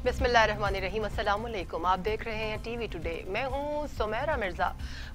बिस्मिल्लाहिर्रहमानिर्रहीम। अस्सलाम वालेकुम। आप देख रहे हैं टीवी टुडे। मैं हूं सुमेरा मिर्जा।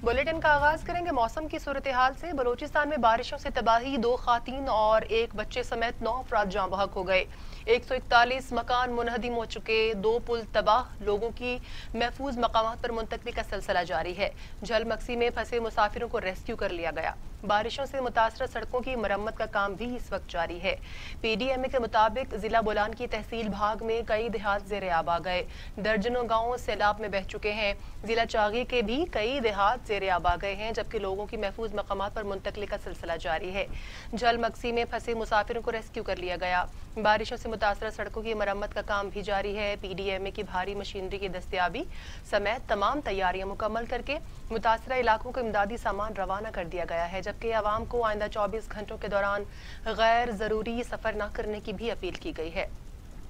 बुलेटिन का आगाज करेंगे मौसम की सूरत हाल से। बलूचिस्तान में बारिशों से तबाही, 2 खातीन और 1 बच्चे समेत 9 अफराद जाँ बहक हो गए। 141 मकान मुनहदिम हो चुके, 2 पुल तबाह। लोगों की महफूज मकामात पर मुंतकली का सिलसिला जारी है। झलमक्सी में फंसे मुसाफिरों को रेस्क्यू कर लिया गया। बारिशों से मुतासर सड़कों की मरम्मत का काम भी इस वक्त जारी है। पीडीएमए के मुताबिक जिला बोलान की तहसील भाग में कई देहात ज़ेरे आब आ गए। दर्जनों गांव सैलाब में बह चुके हैं। जिला चागी के भी कई देहात ज़ेरे आब आ गए हैं, जबकि लोगों की महफूज मकामात पर मुंतकली का सिलसिला जारी है। झलमक्सी में फंसे मुसाफिरों को रेस्क्यू कर लिया गया। बारिशों से मुतासर सड़कों की मरम्मत का काम भी जारी है। पीडीएमए की भारी मशीनरी की दस्तयाबी समेत तमाम तैयारियां मुकम्मल करके मुतासरा इलाकों को इमदादी सामान रवाना कर दिया गया है, जबकि आवाम को आइंदा 24 घंटों के दौरान गैर जरूरी सफर न करने की भी अपील की गई है।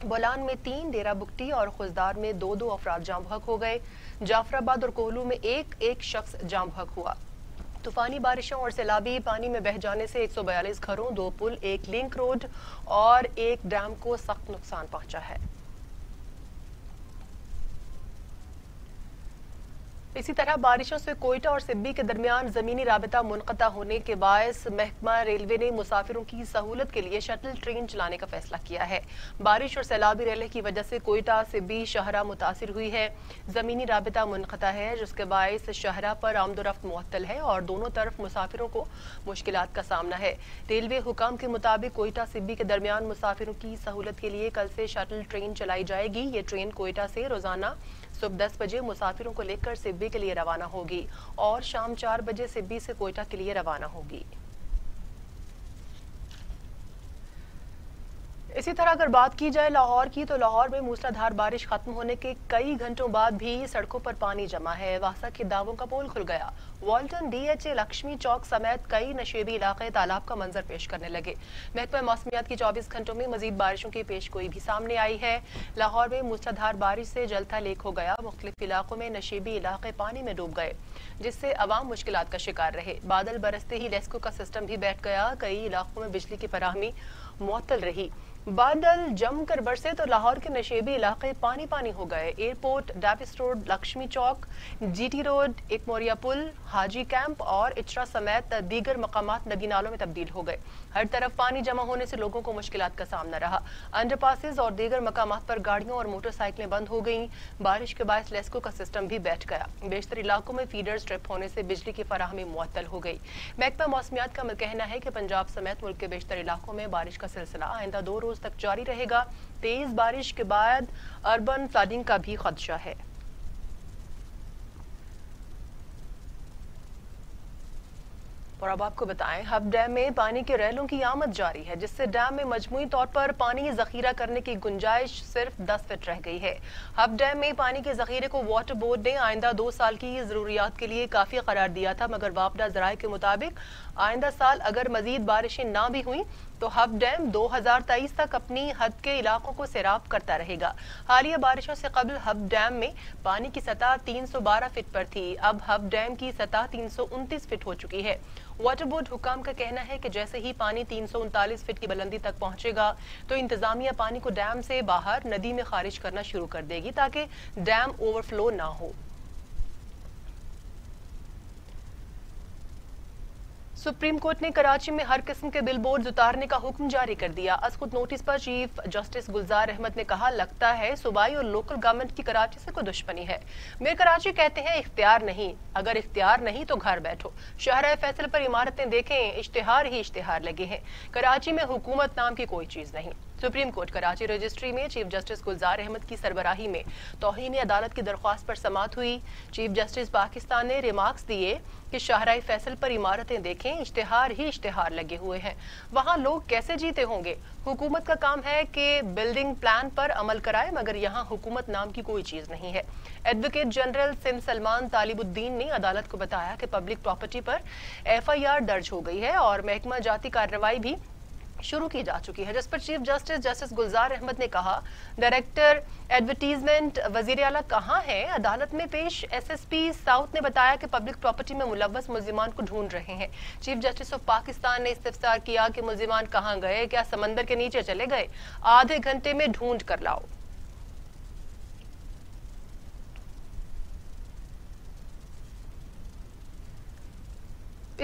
बोलान में 3, डेरा बुगटी और खुजदार में 2 अफराद जाँ बहक हो गए। जाफराबाद और कोहलू में 1 शख्स जाँ बहक हुआ। तूफानी बारिशों और सैलाबी पानी में बह जाने से 142 घरों, 2 पुल, 1 लिंक रोड और 1 डैम को सख्त नुकसान पहुंचा है। इसी तरह बारिशों से कोयटा और सिब्बी के दरमियान जमीनी राबिता मुनक़ता होने के बायस महकमा रेलवे ने मुसाफिरों की सहूलत के लिए शटल ट्रेन चलाने का फैसला किया है। बारिश और सैलाबी रेले की वजह से कोयटा सिब्बी शहरा मुतासिर हुई है। जमीनी राबिता मुनक़ता है, जिसके बायस शहरा पर आमदोरफ्त मुअत्तल है और दोनों तरफ मुसाफिरों को मुश्किलात का सामना है। रेलवे हुकाम के मुताबिक कोयटा सिब्बी के दरमियान मुसाफिरों की सहूलत के लिए कल से शटल ट्रेन चलाई जाएगी। ये ट्रेन कोयटा से रोजाना सुबह 10 बजे मुसाफिरों को लेकर सिब्बी के लिए रवाना होगी और शाम 4 बजे सिब्बी से कोयटा के लिए रवाना होगी। इसी तरह अगर बात की जाए लाहौर की, तो लाहौर में मूसलाधार बारिश खत्म होने के कई घंटों बाद भी सड़कों पर पानी जमा है। वासा के दावों का पोल खुल गया। वाल्टन, डीएचए, लक्ष्मी चौक समेत कई नशेबी इलाके तालाब का मंजर पेश करने लगे। महकमा मौसमियात की 24 घंटों में मजीद बारिशों की पेशगोई भी सामने आई है। लाहौर में मूसलाधार बारिश से जलथा लेक हो गया। मुख्तलिफ इलाकों में नशेबी इलाके पानी में डूब गए, जिससे अवाम मुश्किलात का शिकार रहे। बादल बरसते ही लेस्को का सिस्टम भी बैठ गया। कई इलाकों में बिजली की फराहमी मुअत्तल रही। बादल जमकर बरसे तो लाहौर के नशेबी इलाके पानी पानी हो गए। एयरपोर्ट, डेविस रोड, लक्ष्मी चौक, जीटी रोड, एक मोरिया पुल, हाजी कैंप और इचरा समेत दीगर मकामात नदी नालों में तब्दील हो गए। हर तरफ पानी जमा होने से लोगों को मुश्किलात का सामना रहा। अंडरपासेस और दीगर मकामात पर गाड़ियों और मोटरसाइकिलें बंद हो गईं। बारिश के बायस लेस्को का सिस्टम भी बैठ गया। बेशतर इलाकों में फीडर्स ट्रिप होने से बिजली की फराहमी मुअत्तल हो गई। महकमा मौसमियात का कहना है कि पंजाब समेत मुल्क के बेशतर इलाकों में बारिश का सिलसिला आइंदा 2 रोज तक जारी रहेगा। तेज बारिश के बाद अर्बन फ्लडिंग का भी खदशा है। और अब आपको बताएं, हब डैम में पानी के रेलों की आमद जारी है, जिससे डैम में मजमूई तौर पर पानी जखीरा करने की गुंजाइश सिर्फ 10 फीट रह गई है। हब डैम में पानी के जखीरे को वाटर बोर्ड ने आइंदा 2 साल की जरूरियात के लिए काफी करार दिया था, मगर वापडा जराये के मुताबिक आइंदा साल अगर मजीद बारिशें ना भी हुई तो हब डैम 2023 तक अपनी हद के इलाकों को सैराब करता रहेगा। हालिया बारिशों से कबल हब डैम में पानी की सतह 312 फीट पर थी। अब हब डैम की सतह 329 फीट हो चुकी है। वाटर बोर्ड हुकाम का कहना है कि जैसे ही पानी 339 फीट की बुलंदी तक पहुंचेगा तो इंतजामिया पानी को डैम से बाहर नदी में खारिज करना शुरू कर देगी, ताकि डैम ओवरफ्लो ना हो। सुप्रीम कोर्ट ने कराची में हर किस्म के बिल बोर्ड उतारने का हुक्म जारी कर दिया। अस्कुत नोटिस पर चीफ जस्टिस गुलजार अहमद ने कहा, लगता है सूबाई और लोकल गवर्नमेंट की कराची से कोई दुश्मनी है। मेयर कराची कहते हैं इख्तियार नहीं, अगर इख्तियार नहीं तो घर बैठो। शहर फैसल पर इमारतें देखें, इश्तिहार ही इश्तिहार लगे हैं। कराची में हुकूमत नाम की कोई चीज नहीं। सुप्रीम कोर्ट कराची रजिस्ट्री में चीफ जस्टिस गुलजार अहमद की सरबराही में तौहीन अदालत की दरख्वास्त पर समाअत हुई। चीफ जस्टिस पाकिस्तान ने रिमार्क्स दिए कि शाहराह फैसल पर इमारतें देखें, इश्तिहार ही इश्तिहार लगे हुए हैं। वहां लोग कैसे जीते होंगे? हुकूमत का काम है कि बिल्डिंग प्लान पर अमल कराए, मगर यहाँ हुकूमत नाम की कोई चीज नहीं है। एडवोकेट जनरल सिंध सलमान तालिबुद्दीन ने अदालत को बताया कि पब्लिक प्रॉपर्टी पर FIR दर्ज हो गई है और महकमा जाती कार्रवाई भी शुरू की जा चुकी है, जिस पर चीफ जस्टिस जस्टिस गुलजार अहमद ने कहा, डायरेक्टर एडवर्टीजमेंट वजीर आला कहाँ है? अदालत में पेश SSP साउथ ने बताया कि पब्लिक प्रॉपर्टी में मुलव्वस मुल्जिमान को ढूंढ रहे हैं। चीफ जस्टिस ऑफ पाकिस्तान ने इस्तिफसार किया कि मुल्जिमान कहाँ गए? क्या समंदर के नीचे चले गए? आधे घंटे में ढूंढ कर लाओ।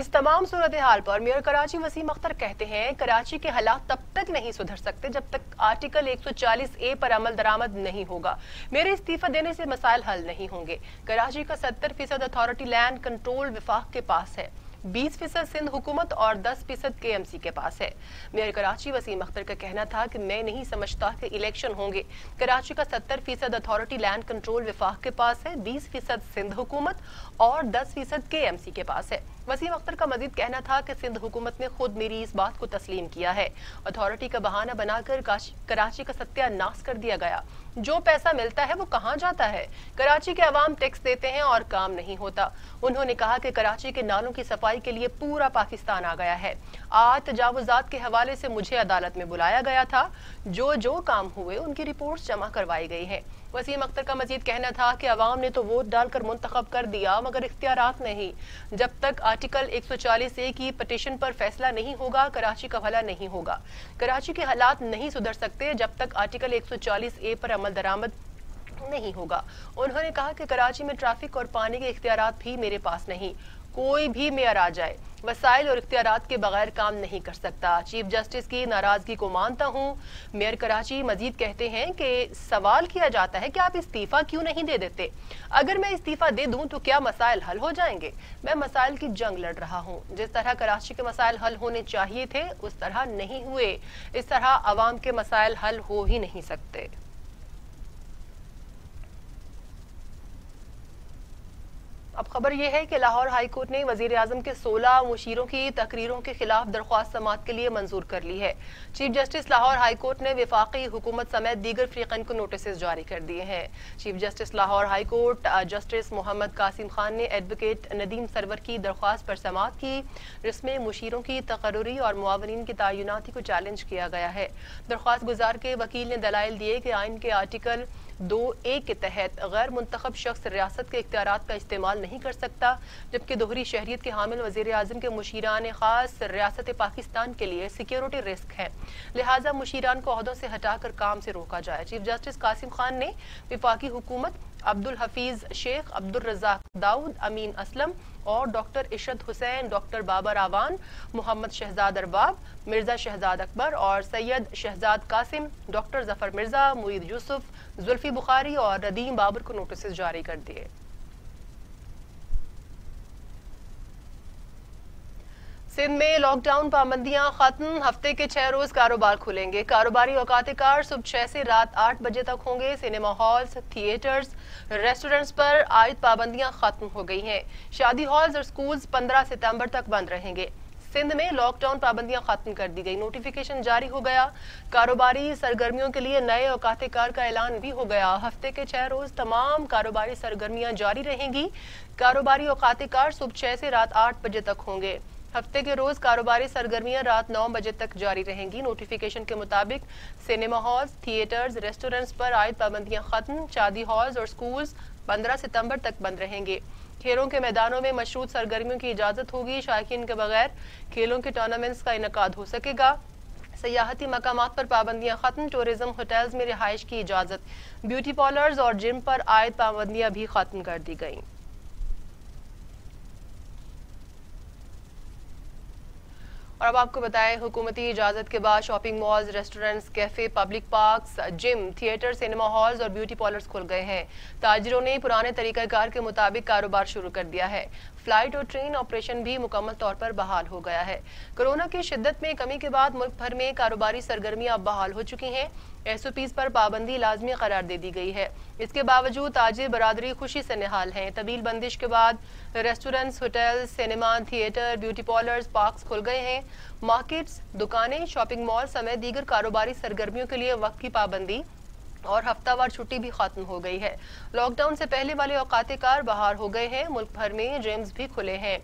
اس تمام صورتحال پر میئر کراچی وسیم اختر کہتے ہیں کراچی کے حالات تب تک نہیں سدھر سکتے جب تک آرٹیکل 140A پر عمل درآمد نہیں ہوگا۔ میرے استعفی دینے سے مسائل حل نہیں ہوں گے۔ کراچی کا 70% اتھارٹی لینڈ کنٹرول وفاق کے پاس ہے، 20% سندھ حکومت اور 10% KMC کے پاس ہے۔ میئر کراچی وسیم اختر کا کہنا تھا کہ میں نہیں سمجھتا کہ الیکشن ہوں گے۔ کراچی کا 70% اتھارٹی لینڈ کنٹرول وفاق کے پاس ہے، 20% سندھ حکومت اور 10% KMC کے پاس ہے۔ وسیم اختر کا مزید کہنا تھا کہ سندھ حکومت نے خود میری اس بات کو تسلیم کیا ہے۔ اتھارٹی کا بہانہ بنا کر کراچی کا ستیہ ناش کر دیا گیا۔ جو پیسہ ملتا ہے وہ کہاں جاتا ہے؟ کراچی کے عوام ٹیکس دیتے ہیں اور کام نہیں ہوتا۔ انہوں نے کہا کہ کراچی کے نالوں کی صفائی کے لیے پورا پاکستان آ گیا ہے۔ آج تجاوزات کے حوالے سے مجھے عدالت میں بلایا گیا تھا، جو کام ہوئے ان کی رپورٹس جمع کروائی گئی ہیں۔ وسیم اختر کا مزید کہنا تھا کہ عوام نے تو ووٹ ڈال کر منتخب کر دیا مگر اختیارات نہیں۔ جب تک آرٹیکل 140A کی پٹیشن پر فیصلہ نہیں ہوگا کراچی کا بھلا نہیں ہوگا۔ کراچی کے حالات نہیں سدھر سکتے جب تک آرٹیکل 140A پر عمل درآمد نہیں ہوگا۔ انہوں نے کہا کہ کراچی میں ٹریفک اور پانی کے اختیارات بھی میرے پاس نہیں۔ کوئی بھی میئر آ جائے وسائل اور اختیارات کے بغیر کام نہیں کر سکتا۔ چیف جسٹس کی ناراضگی کو مانتا ہوں۔ میئر کراچی مزید کہتے ہیں کہ سوال کیا جاتا ہے کہ آپ استعفیٰ کیوں نہیں دے دیتے؟ اگر میں استعفیٰ دے دوں تو کیا مسائل حل ہو جائیں گے؟ میں مسائل کی جنگ لڑ رہا ہوں۔ جس طرح کراچی کے مسائل حل ہونے چاہیے تھے اس طرح نہیں ہوئے۔ اس طرح عوام کے مسائل حل ہو ہی نہیں سکتے۔ اب خبر یہ ہے کہ لاہور ہائی کورٹ نے وزیر اعظم کے 16 مشیروں کی تقریروں کے خلاف درخواست سماعت کے لیے منظور کر لی ہے۔ Chief justice Lahore high court نے وفاقی حکومت سمیت دیگر فریقین کو نوٹسز جاری کر دیے ہیں۔ Chief justice Lahore high court justice Muhammad Qasim Khan نے ایڈوکیٹ ندیم سرور کی درخواست پر سماعت کی، جس میں مشیروں کی تقرری اور معاونین کی تعیناتی کو چیلنج کیا گیا ہے۔ درخواست گزار کے وکیل نے دلائل دیے کہ آئین کے آرٹیکل 2A کے تحت غیر منتخب شخص ریاست کے اختیارات کا استعمال نہیں کر سکتا، جبکہ دوہری شہریت کے حامل وزیر اعظم کے مشیران خاص ریاست پاکستان کے لیے سیکیورٹی رسک ہے، لہٰذا مشیران کو عہدوں سے ہٹا کر کام سے روکا جائے۔ چیف جسٹس قاسم خان نے وفاقی حکومت عبدالحفیظ شیخ، عبدالرزاق داؤد، امین اسلم اور ڈاکٹر اشرت حسین، ڈاکٹر بابر آوان، محمد شہزاد ارباب، مرزا شہزاد اکبر اور سید شہزاد قاسم، ڈاکٹر ظفر مرزا، معید یوسف، زلفی بخاری اور ردیم بابر کو نوٹسز جاری کر دیے۔ سندھ میں لاک ڈاؤن پابندیاں ختم، ہفتے کے 6 روز کاروبار کھلیں گے۔ کاروباری اوقات کار صبح 6 سے رات 8 بجے تک ہوں گے۔ سنیما ہالز، تھیٹرز، ریسٹورنٹس پر عائد پابندیاں ختم ہو گئی ہیں۔ شادی ہالز اور سکولز 15 ستمبر تک بند رہیں گے۔ سندھ میں لاک ڈاؤن پابندیاں ختم کر دی گئی، نوٹیفیکیشن جاری ہو گیا۔ کاروباری سرگرمیوں کے لیے نئے اوقات کار کا اعلان بھی ہو گیا۔ ہفتے کے 6 روز تمام کاروباری سرگرمیاں جاری رہیں گی۔ کاروباری اوقات کار صبح 6 سے رات 8 بجے تک ہوں گے۔ ہفتے کے روز کاروباری سرگرمیاں رات 9 بجے تک جاری رہیں گی۔ نوٹیفیکیشن کے مطابق سنیما ہالز، تھیٹرز، ریسٹورنٹس پر عائد پابندیاں ختم۔ شادی ہالز اور سکولز 15 ستمبر تک بند رہیں گے۔ کھیلوں کے میدانوں میں مشروط سرگرمیوں کی اجازت ہوگی۔ شائقین کے بغیر کھیلوں کے ٹورنامنٹس کا انعقاد ہو سکے گا۔ سیاحتی مقامات پر پابندیاں ختم۔ ٹورزم ہوٹلز میں رہائش کی اجازت۔ بیوٹی پارلرز اور جم پر عائد پابندیاں بھی ختم کر دی گئیں۔ اور اب آپ کو بتائیں حکومتی اجازت کے بعد shopping malls, restaurants, cafe, public parks, gym, theatre, cinema halls اور بیوٹی پارلرز کھل گئے ہیں۔ تاجروں نے پرانے طریقہ کار کے مطابق کاروبار شروع کر دیا ہے۔ فلائٹ اور ٹرین آپریشن بھی مکمل طور پر بحال ہو گیا ہے۔ کورونا کی شدت میں کمی کے بعد ملک بھر میں کاروباری سرگرمیاں اب بحال ہو چکی ہیں۔ SOPs پر پابندی لازمی قرار دے دی گئی ہے۔ اس کے باوجود تاجر برادری خوشی سے نہال ہیں۔ طویل بندش کے بعد restaurants, hotels, cinema, theatre, beauty parlours, parks کھل گئے ہیں۔ مارکیٹس، دکانیں، شاپنگ مال سمیت دیگر کاروباری سرگرمیوں کے لیے وقت کی پابندی اور ہفتہ وار چھٹی بھی ختم ہو گئی ہے۔ لاک ڈاؤن سے پہلے والے اوقات کار بحال ہو گئے ہیں۔ ملک بھر میں جیمز بھی کھلے ہیں۔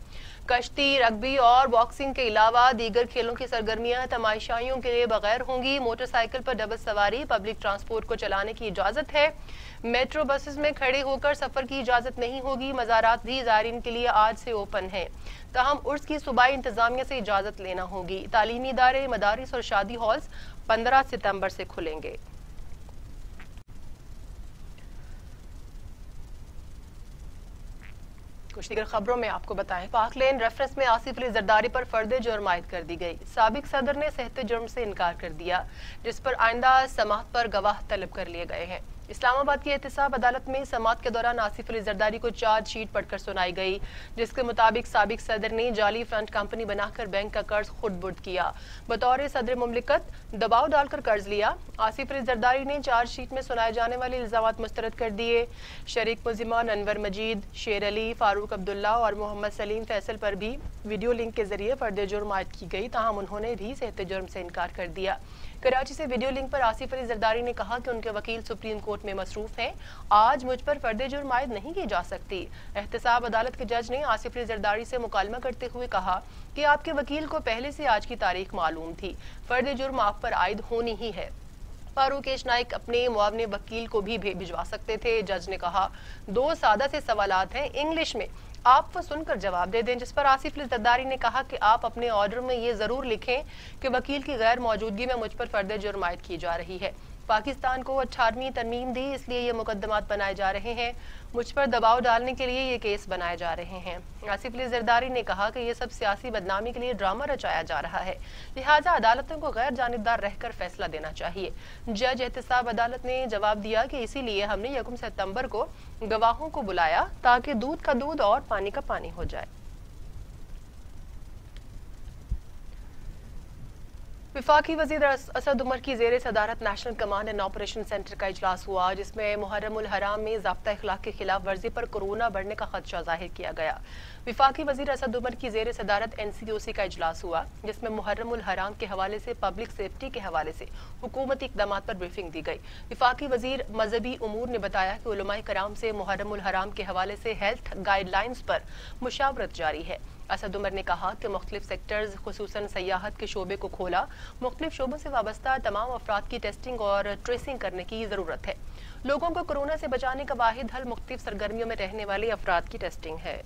کشتی، رگبی اور باکسنگ کے علاوہ دیگر کھیلوں کی سرگرمیاں تماشائیوں کے لیے بغیر ہوں گی۔ موٹر سائیکل پر ڈبل سواری، پبلک ٹرانسپورٹ کو چلانے کی اجازت ہے۔ میٹرو بسز میں کھڑے ہو کر سفر کی اجازت نہیں ہوگی۔ مزارات بھی زائرین کے لیے آج سے اوپن ہیں، تاہم عرس کی صوبائی انتظامیہ سے اجازت لینا ہوگی۔ تعلیمی ادارے، مدارس اور شادی ہالز 15 ستمبر سے کھلیں گے۔ कुछ दीगर खबरों में आपको बताएं, पाक लेन रेफरेंस में आसिफ अली जरदारी पर फर्द जुर्म आयद कर दी गई। साबिक सदर ने सेहत जुर्म से इनकार कर दिया, जिस पर आइंदा समाअत पर गवाह तलब कर लिए गए हैं। इस्लामाबाद की एहतसाब अदालत में समाअत के दौरान आसिफ अली जरदारी को चार्ज शीट पढ़कर सुनाई गई, जिसके मुताबिक साबिक सदर ने जाली फ्रंट कंपनी बनाकर बैंक का कर्ज खुद बुर्द किया, बतौर सदर मुमलिकत दबाव डालकर कर्ज लिया। आसिफ अली जरदारी ने चार्ज शीट में सुनाए जाने वाले इल्जामात मुस्तरद कर दिए। शरीक मुलजिमान अनवर मजीद, शेर अली, फारूक अब्दुल्ला और मोहम्मद सलीम फैसल पर भी वीडियो लिंक के जरिए फर्द जुर्म आयद की गई, ताहम उन्होंने भी सेहत जुर्म से इनकार कर दिया। कराची से वीडियो लिंक पर आसिफ अली जरदारी ने कहा कि उनके वकील सुप्रीम कोर्ट में मसरूफ हैं, आज मुझ पर फर्द जुर्म आयद नहीं की जा सकती। एहतसाब अदालत के जज ने आसिफ अली जरदारी से मुकालमा करते हुए कहा कि आपके वकील को पहले से आज की तारीख मालूम थी, फर्द जुर्म आप पर आयद होनी ही है। फारूक नाइक अपने मुआवने वकील को भी भिजवा सकते थे। जज ने कहा, दो सादा से सवालात हैं, इंग्लिश में आप वो सुनकर जवाब दे दें। जिस पर आसिफ अली जरदारी ने कहा कि आप अपने ऑर्डर में ये जरूर लिखें कि वकील की गैर मौजूदगी में मुझ पर फर्द जुर्म आयद की जा रही है। पाकिस्तान को 18वीं तरमीम दी, इसलिए ये मुकदमात बनाए जा रहे हैं, मुझ पर दबाव डालने के लिए ये केस बनाए जा रहे हैं। आसिफ अली जरदारी ने कहा कि ये सब सियासी बदनामी के लिए ड्रामा रचाया जा रहा है, लिहाजा अदालतों को गैर जानिबदार रहकर फैसला देना चाहिए। जज एहतसाब अदालत ने जवाब दिया कि इसीलिए हमने 1 सितंबर को गवाहों को बुलाया, ताकि दूध का दूध और पानी का पानी हो जाए। विफाकी वजीर असद उमर की जेर सदारत national command and operation centre का इजलास हुआ, जिसमें मुहर्रम उल हराम में ज़ाब्ता इखलाक की खिलाफ वर्जी पर कोरोना बढ़ने का खदशा जाहिर किया गया। विफाकी वजीर असद उमर की जेर सदारत NCOC का इजलास हुआ, जिसमें मुहर्रम उल हराम के हवाले से पब्लिक सेफ्टी के हवाले से हुकूमती इक़दाम पर ब्रीफिंग दी गई। विफाकी वजीर मजहबी उमूर ने बताया कि उलमाए कराम से मुहर्रम उल हराम के हवाले से हेल्थ गाइडलाइंस पर मुशावरत जारी है। असद उमर ने कहा कि मुख्तलिफ सेक्टर्स खुसूसन सयाहत के शोबे को खोला, मुख्तलिफ शोबों से वाबस्ता तमाम अफराद की टेस्टिंग और ट्रेसिंग करने की जरूरत है। लोगों को कोरोना से बचाने का वाहिद हल मुख्तलिफ सरगर्मियों में रहने वाले अफराद की टेस्टिंग है।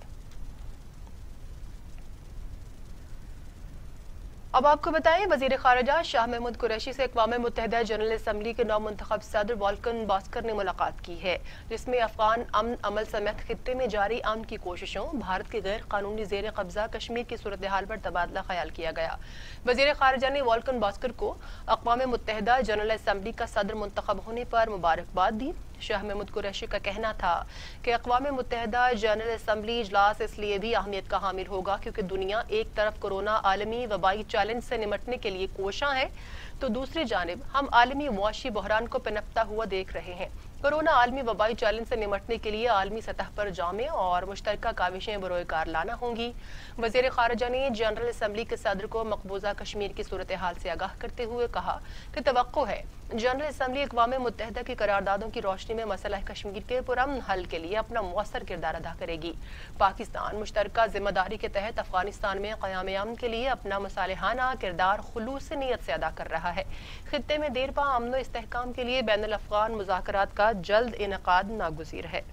अब आपको बताएं, वजीर खारजा शाह महमूद कुरैशी से अक़वाम मुत्तहिदा जनरल असम्बली के नौमुंतखब सदर वॉल्कन बॉस्कर ने मुलाकात की है, जिसमें अफगान अमन अमल समेत खित्ते में जारी अमन की कोशिशों, भारत के गैर कानूनी जेर कब्जा कश्मीर की सूरत हाल पर तबादला ख्याल किया गया। वजीर खारजा ने वॉल्कन बॉस्कर को अक़वाम मुत्तहिदा जनरल असम्बली का सदर मुंतखब होने पर मुबारकबाद दी। शाह महमूद कुरैशी का कहना था कि अक़वाम मुत्तहिदा जनरल असम्बली इजलास इसलिए भी अहमियत का हामिल होगा क्योंकि दुनिया एक तरफ कोरोना आलमी वबाई चैलेंज से निमटने के लिए कोशां है, तो दूसरी जानिब हम आलमी मुआशी बहरान को पनपता हुआ देख रहे हैं। कोरोना आलमी वबाई चैलेंज से निमटने के लिए आलमी सतह पर जामे और मुश्तरका काविशें बरोएकार लाना होंगी। वज़ीर ख़ारिजा ने जनरल असम्बली के सदर को मकबूजा कश्मीर की सूरत हाल से आगाह करते हुए कहा कि तवक्को है जनरल असम्बली अक़वाम मुत्तहिदा की करारदादों की रोशनी में मसला कश्मीर के पुरअमन हल के लिए अपना मुअस्सर किरदार अदा करेगी। पाकिस्तान मुश्तरका जिम्मेदारी के तहत अफगानिस्तान में क़याम अमन के लिए अपना मसालिहाना किरदार खुलूस नीयत से अदा कर रहा है। खित्ते में देरपा अमन व इस्तेहकाम के लिए बैनुल अफ़गान मुज़ाकरात का जल्द इनेकाद नागुज़ीर है।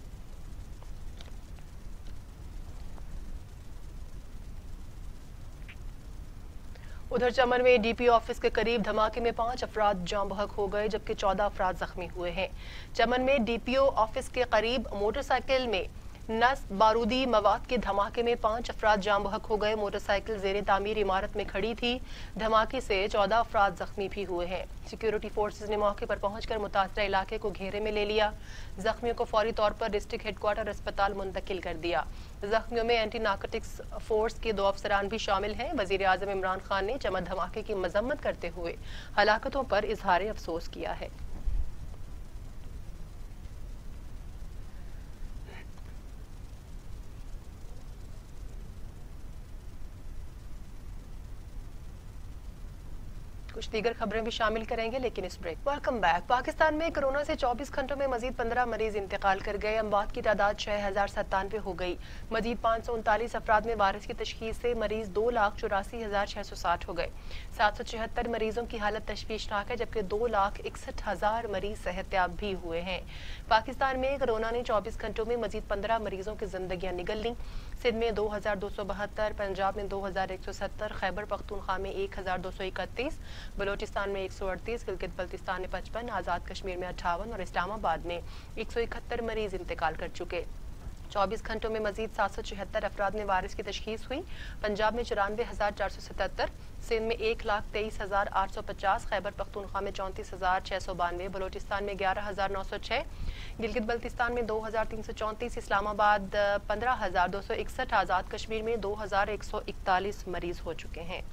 उधर चमन में DPO ऑफिस के करीब धमाके में 5 अफराद जाँ बहक हो गए, जबकि 14 अफराद जख्मी हुए हैं। चमन में DPO ऑफिस के करीब मोटरसाइकिल में नस बारूदी मवाद के धमाके में 5 अफराद जाँ बहक हो गए। मोटरसाइकिल ज़ेरे तामीर इमारत में खड़ी थी। धमाके से 14 अफराद जख्मी भी हुए हैं। सिक्योरिटी फोर्सेज ने मौके पर पहुंचकर मुतासरा इलाके को घेरे में ले लिया। जख्मियों को फौरी तौर पर डिस्ट्रिक्ट हेडक्वार्टर अस्पताल मुंतकिल कर दिया। जख्मियों में एंटी नार्कोटिक्स फोर्स के 2 अफसरान भी शामिल हैं। वजीर आजम इमरान खान ने चमन धमाके की मजम्मत करते हुए हलाकतों पर इजहार अफसोस किया है। कुछ दीगर खबरें भी शामिल करेंगे, लेकिन इस ब्रेक। Welcome back. पाकिस्तान में कोरोना से 24 घंटों में मजीद 15 मरीज इंतकाल कर गए। अमवात की तादाद 6097 हो गई। मजीद 539 अफराद में वायरस की तशखीस से मरीज 2,84,660 हो गए। 776 मरीजों की हालत तशवीशनाक है, जबकि 2,61,000 मरीज सेहतयाब भी हुए हैं। पाकिस्तान में कोरोना ने 24 घंटों में मजीद 15 मरीजों की जिंदगियां निगल ली। सिंध में 2272, पंजाब में 2170, खैबर पख्तूनख्वा में 1231, बलोचिस्तान में 138, गिलगित बल्तिस्तान में 55, आज़ाद कश्मीर में 58 और इस्लामाबाद में 171 मरीज इंतकाल कर चुके। 24 घंटों में मजीद 776 अफराद में वायरस की तशखीस हुई। पंजाब में 94,477, सिंध में 1,23,850, खैबर पख्तूनख्वा में 34,692, बलोचिस्तान में 11,906, गिलगित बल्तिस्तान में 2,334, इस्लामाबाद 15,261, आज़ाद कश्मीर में 2,141 मरीज हो चुके हैं।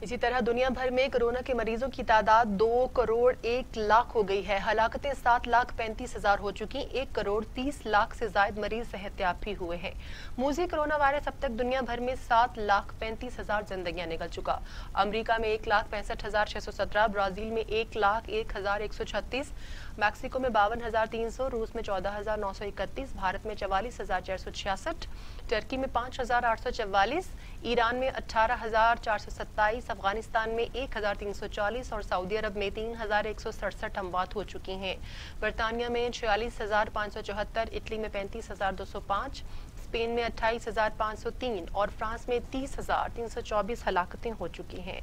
इसी तरह दुनिया भर में कोरोना के मरीजों की तादाद 2 करोड़ 1 लाख हो गई है। हलाकतें 7,35,000 हो चुकी। 1 करोड़ 30 लाख से ज्यादा मरीज सेहतयाब भी हुए हैं। मूजी कोरोना वायरस अब तक दुनिया भर में 7,35,000 जिंदगियां निकल चुका। अमेरिका में 1,65,617, ब्राजील में 1,01,136, मैक्सिको में 52,300, रूस में 14,931, भारत में 44,466, टर्की में 5,844, ईरान में 18,427, अफगानिस्तान में 1,340 और सऊदी अरब में 3,167 अमवात हो चुकी हैं। बरतानिया में 46,574, इटली में 35,205, स्पेन में 28,503 और फ्रांस में 30,324 हलाकतें हो चुकी हैं।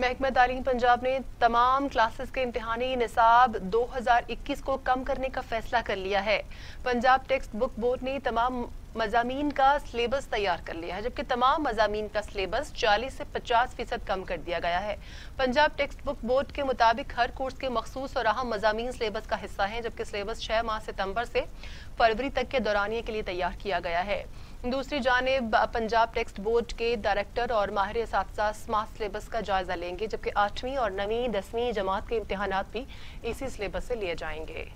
महकमा तालीम पंजाब ने तमाम क्लासेस के इम्तिहानी निसाब 2021 को कम करने का फैसला कर लिया है। पंजाब टेक्स्ट बुक बोर्ड ने तमाम मज़ामीन का सिलेबस तैयार कर लिया है, जबकि तमाम मज़ामीन का सिलेबस 40 से 50% कम कर दिया गया है। पंजाब टेक्स्ट बुक बोर्ड के मुताबिक हर कोर्स के मखसूस और अहम मज़ामीन सिलेबस का हिस्सा हैं, जबकि सिलेबस 6 माह सितंबर से फरवरी तक के दौरानिए के लिए तैयार किया गया है। दूसरी जानिब पंजाब टेक्स्ट बोर्ड के डायरेक्टर और माहिर असातिज़ा स्मार्ट सिलेबस का जायजा लेंगे, जबकि 8वीं और 9वीं 10वीं जमात के इम्तिहानात भी इसी सिलेबस से लिए जाएंगे।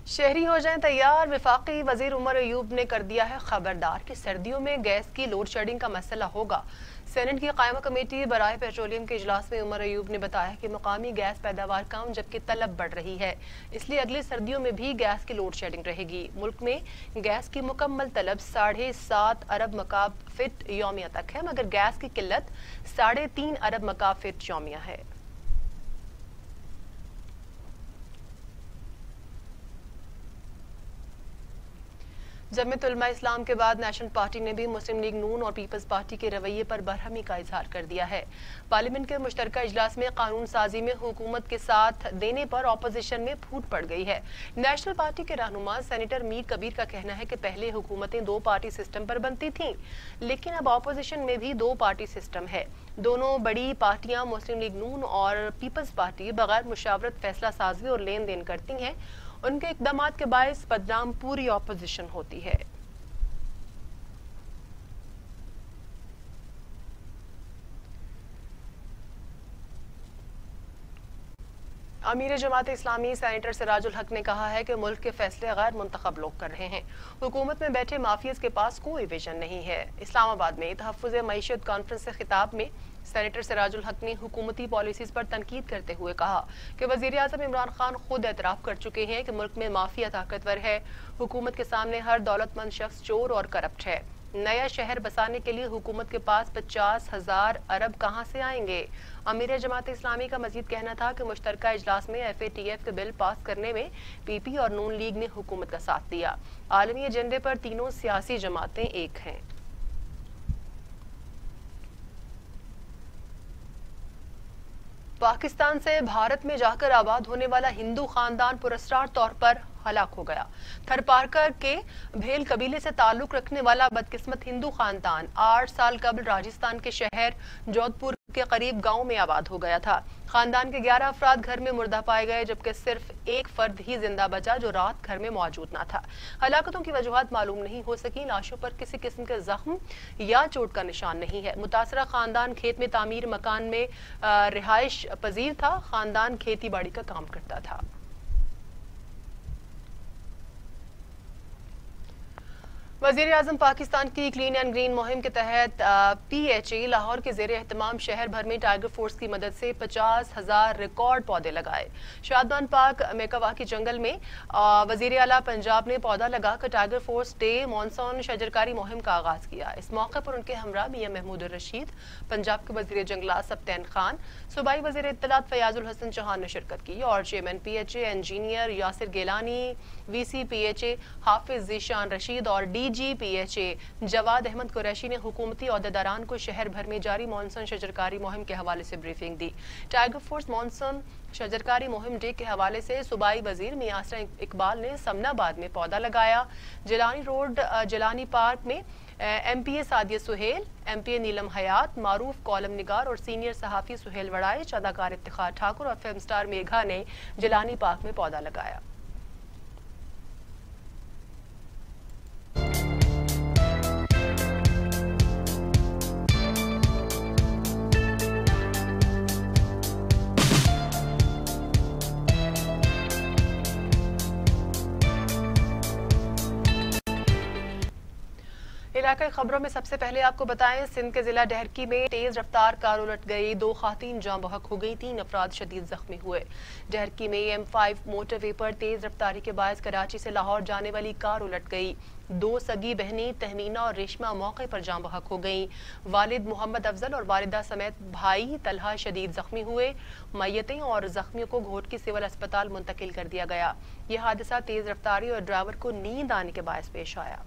शहरी हो जाएं तैयार, वफाकी वजीर उमर अयूब ने कर दिया है खबरदार कि सर्दियों में गैस की लोड शेडिंग का मसला होगा। सेनेट की कायमा कमेटी बराए पेट्रोलियम के इजलास में उमर अयूब ने बताया कि मुकामी गैस पैदावार कम जबकि तलब बढ़ रही है, इसलिए अगली सर्दियों में भी गैस की लोड शेडिंग रहेगी। मुल्क में गैस की मुकम्मल तलब 7.5 अरब मकाब फिट यौमिया तक है, मगर गैस की किल्लत 3.5 अरब मकाब फिट यौमिया है। जमीयत उलमा इस्लाम के बाद नेशनल पार्टी ने भी मुस्लिम लीग नून और पीपल्स पार्टी के रवैये पर बरहमी का इजहार कर दिया है। पार्लियामेंट के मुश्तरका इजलास में कानून साजी में हुकूमत के साथ देने पर अपोजिशन में फूट पड़ गई है। नेशनल पार्टी के रहनुमा सेनेटर मीर कबीर का कहना है कि पहले हुकूमतें 2 पार्टी सिस्टम पर बनती थीं, लेकिन अब अपोजिशन में भी 2 पार्टी सिस्टम है। दोनों बड़ी पार्टियां मुस्लिम लीग नून और पीपल्स पार्टी बगैर मुशावरत फैसला साजी और लेन देन करती हैं। उनके इकदामात के बायस बदनाम पूरी अपोजिशन होती है। अमीर जमात इस्लामी सेनेटर सिराजुल हक ने कहा है कि मुल्क के फैसले गैर मुंतखब लोग कर रहे हैं। हुकूमत में बैठे माफियाज के पास कोई विजन नहीं है। इस्लामाबाद में तहफ़्फ़ुज़ मईशत कॉन्फ्रेंस से खिताब में सेनेटर सिराजुल हक ने हुकूमती पॉलिसीज पर तनकीद करते हुए कहा कि वज़ीर आज़म इमरान खान खुद एतराफ़ कर चुके हैं कि मुल्क में माफिया ताकतवर है। हुकूमत के सामने हर दौलतमंद शख्स चोर और करप्ट है। नया शहर बसाने के लिए हुकूमत के पास 50,000 अरब कहाँ से आएंगे। अमीर जमात इस्लामी का मजीद कहना था कि मुश्तरका इजलास में FATF के बिल पास करने में PP और नून लीग ने हुकूमत का साथ दिया। आलमी एजेंडे पर तीनों सियासी जमातें एक हैं। पाकिस्तान से भारत में जाकर आबाद होने वाला हिंदू खानदान पुरस्कार तौर पर हलाक हो गया। थरपारकर के भेल कबीले से ताल्लुक रखने वाला बदकिस्मत हिंदू खानदान 8 साल कबल राजस्थान के शहर जोधपुर के करीब गांव में आबाद हो गया था। खानदान के 11 अफराद घर में मुर्दा पाए गए, जबकि सिर्फ एक फर्द ही जिंदा बचा जो रात घर में मौजूद न था। हलाकतों की वजूहात मालूम नहीं हो सकी। लाशों पर किसी किस्म के जख्म या चोट का निशान नहीं है। मुतासरा खानदान खेत में तामीर मकान में रिहाइश पजीर था। खानदान खेती बाड़ी का काम करता था। वज़ीर आज़म पाकिस्तान की क्लीन एंड ग्रीन मुहिम के तहत PHE लाहौर के ज़ेरे एहतमाम शहर भर में टाइगर फोर्स की मदद से 50,000 रिकॉर्ड पौधे लगाए। शादमान पाक मेकावाकी जंगल में वज़ीर आला पंजाब ने पौधा लगाकर टाइगर फोर्स डे मानसून शजरकारी मुहिम का आगाज किया। इस मौके पर उनके हमरा मियां महमूद रशीद, पंजाब के वज़ीर जंगलात सब्तैन खान, सूबाई वज़ीर इत्तलात फयाजुल हसन चौहान ने शिरकत की और chairman PHA engineer Yasir Gilani, VC PHA Hafiz Zeeshan Rasheed और DGPHA जवाद अहमद कुरैशी ने हुकूमती अहदेदारान को शहर भर में जारी मॉनसून शजरकारी मुहिम के हवाले से ब्रीफिंग दी। टाइगर फोर्स मॉनसून शजरकारी मुहिम डे के हवाले से सूबाई वजीर मियां असरा इकबाल ने समनाबाद में पौधा लगाया। जिलानी रोड जिलानी पार्क में MPA सादिया सुहेल, MPA नीलम हयात, मारूफ कॉलम निगार और सीनियर सहाफ़ी सुहेल वड़ाइच, अदाकार इफ्तिखार ठाकुर और फिल्म स्टार मेघा ने जिलानी पार्क में पौधा लगाया। इलाके खबरों में सबसे पहले आपको बताएं, सिंध के जिला डहरकी में तेज रफ्तार कार उलट गई, 2 खातीन जाँ बहक हो गई, 3 अफराद शदीद जख्मी हुए। डहरकी में M5 मोटरवे पर तेज रफ्तारी के बायस कराची से लाहौर जाने वाली कार उलट गई। 2 सगी बहनें तहमीना और रेशमा मौके पर जाँ बहक हो गईं। वालिद मोहम्मद अफजल और वालिदा समेत भाई तलहा शदीद जख्मी हुए। मैयतें और जख्मियों को घोटकी सिविल अस्पताल मुंतकिल कर दिया गया। यह हादसा तेज रफ्तारी और ड्राइवर को नींद आने के बायस पेश आया।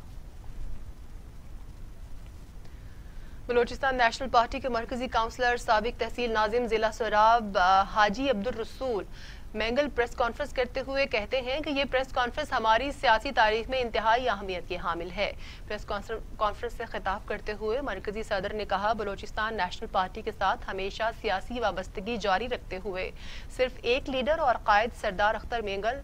बलोचिस्तान नेशनल पार्टी के मरकजी काउंसलर साबिक तहसील नाजिम जिला सोराब हाजी अब्दुल रसूल मैंगल प्रेस कॉन्फ्रेंस करते हुए कहते हैं कि ये प्रेस कॉन्फ्रेंस हमारी सियासी तारीख में इंतहाई अहमियत की हामिल है। प्रेस कॉन्फ्रेंस से खिताब करते हुए मरकजी सदर ने कहा, बलोचिस्तान नेशनल पार्टी के साथ हमेशा सियासी वाबस्तगी जारी रखते हुए सिर्फ एक लीडर और कायद सरदार अख्तर मैंगल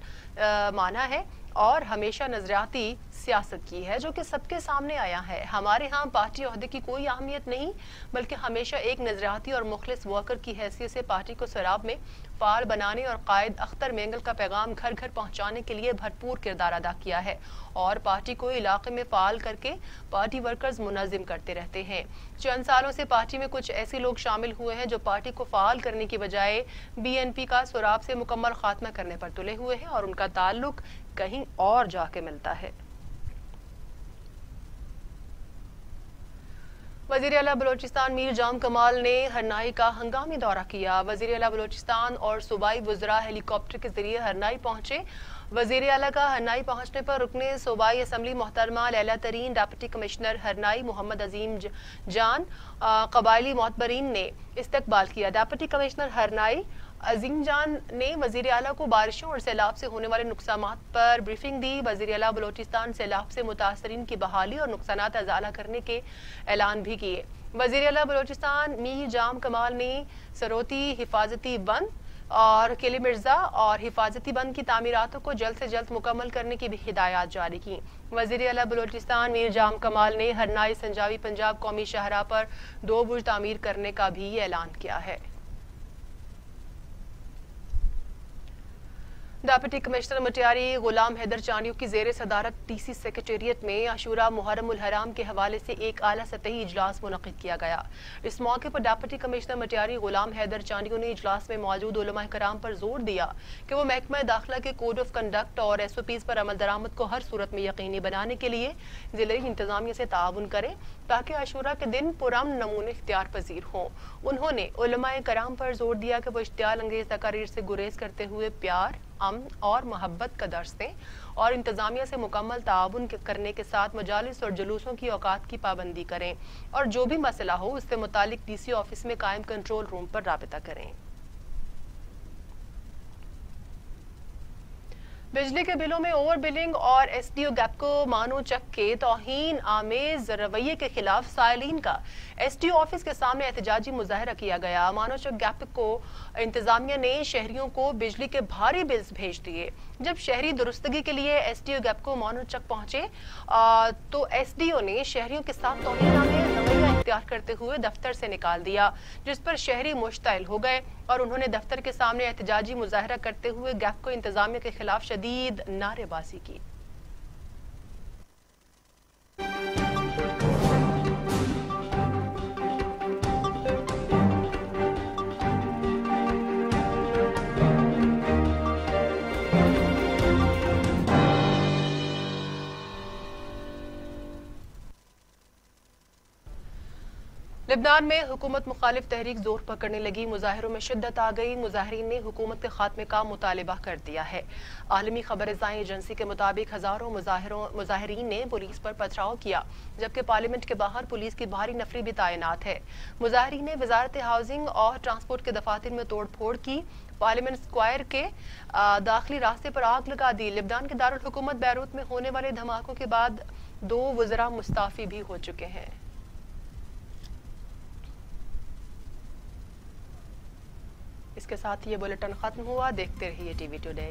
माना है और हमेशा नजरियाती सियासत की है, जो कि सबके सामने आया है। हमारे यहाँ पार्टी ओहदे की कोई अहमियत नहीं, बल्कि हमेशा एक नजरियाती और मुखलिस वर्कर की हैसियत से पार्टी को सराब में फाल बनाने और कायद अख्तर मैंगल का पैगाम घर घर पहुँचाने के लिए भरपूर किरदार अदा किया है और पार्टी को इलाके में फाल करके पार्टी वर्कर्स मुनज़्ज़िम करते रहते हैं। चंद सालों से पार्टी में कुछ ऐसे लोग शामिल हुए हैं जो पार्टी को फाल करने की बजाय BNP का सोराब से मुकम्मल खात्मा करने पर तुले हुए हैं और उनका ताल्लुक कहीं और जाके मिलता है। वज़ीर आला बलोचिस्तान मीर जाम कमाल ने हरनाई का हंगामी दौरा किया। वज़ीर आला बलोचिस्तान और सूबाई वज़रा हेलीकॉप्टर के जरिए हरनाई पहुंचे। वज़ीर आला का हरनाई पहुंचने पर रुकने सूबाई असम्बली मोहतरमा लैला तरीन, डिप्टी कमिश्नर हरनाई मोहम्मद अजीम जान, कबायली मोतबरीन ने इस्तकबाल किया। डिप्टी कमिश्नर हरनाई अजीम जान ने वज़ीर आला को बारिशों और सैलाब से होने वाले नुकसानात पर ब्रीफिंग दी। वज़ीर आला बलोचिस्तान सैलाब से मुतासरीन की बहाली और नुकसानात अजाला करने के ऐलान भी किए। वज़ीर आला बलोचिस्तान मीर जाम कमाल ने सरोती हिफाजती बंद और किले मिर्जा और हिफाजती बंद की तामीरातों को जल्द से जल्द मुकम्मल करने की भी हिदायत जारी की। वज़ीर आला बलोचिस्तान मीर जाम कमाल ने हरनाई संजावी पंजाब कौमी शाहराह पर 2 बुर्ज तामीर करने का भी ऐलान किया है। डिप्टी कमिश्नर मटियारी गुलाम हैदर चानियों की जेर सदारत DC सेक्रेटेरिएट में आशूरा मुहर्रम उल हराम के हवाले से एक आला सतही इजलास मुनक़िद किया गया। इस मौके पर डिप्टी कमिश्नर मटियारी गुलाम हैदर चानियों ने इजलास में मौजूद उलमा कराम पर जोर दिया कि वो महकमा दाखिला के कोड ऑफ कंडक्ट और SOPs पर अमल दरामद को हर सूरत में यकीनी बनाने के लिए जिले इंतजामिया से ताउन करें ताकि आशूरा के दिन पुरअमन नमूने इख्तियार पजीर हों। उन्होंने उलमा कराम पर जोर दिया कि वो इश्तियाल अंगेज तकारीर से गुरेज करते हुए प्यार, अमन और मोहब्बत का दर्स दें और इंतजामिया से मुकम्मल ताउन करने के साथ मजालिस और जुलूसों की औकात की पाबंदी करें और जो भी मसला हो उससे मुतालिक DC ऑफिस में कायम कंट्रोल रूम पर राबिता करें। बिजली के बिलों में ओवर बिलिंग और SDO गैपको मानो चक के तौहीन आमेज रवैये के खिलाफ साइलिन का SDO ऑफिस के सामने एहतजाजी मुजाहरा किया गया। मानो चक गैपको इंतजामिया ने शहरियों को बिजली के भारी बिल्स भेज दिए। जब शहरी दुरुस्तगी के लिए SDO गैपको मानो चक पहुंचे तो SDO ने शहरियों के साथ तौहीन आमेज रवैया इख्तियार करते हुए दफ्तर से निकाल दिया, जिस पर शहरी मुश्तइल हो गए और उन्होंने दफ्तर के सामने एहतजाजी मुजाहरा करते हुए गैपको इंतजामिया के खिलाफ शदीद नारेबाजी की। لبنان میں حکومت مخالف تحریک زور پکڑنے لگی، مظاہروں میں شدت آ گئی، مظاہرین نے حکومت کے خاتمے کا مطالبہ کر دیا ہے۔ عالمی خبر رساں ایجنسی کے مطابق ہزاروں مظاہرین نے پولیس پر پتھراؤ کیا، جبکہ پارلیمنٹ کے باہر پولیس کی بھاری نفری بھی تعینات ہے۔ مظاہرین نے وزارت ہاؤسنگ اور ٹرانسپورٹ کے دفاتر میں توڑ پھوڑ کی، پارلیمنٹ اسکوائر کے داخلی راستے پر آگ لگا دی۔ لبنان کے دارالحکومت بیروت میں ہونے والے دھماکوں کے بعد 2 وزراء مستعفی بھی ہو چکے ہیں۔ اس کے ساتھ یہ بلیٹن ختم ہوا۔ دیکھتے رہیے ٹی وی ٹوڈے۔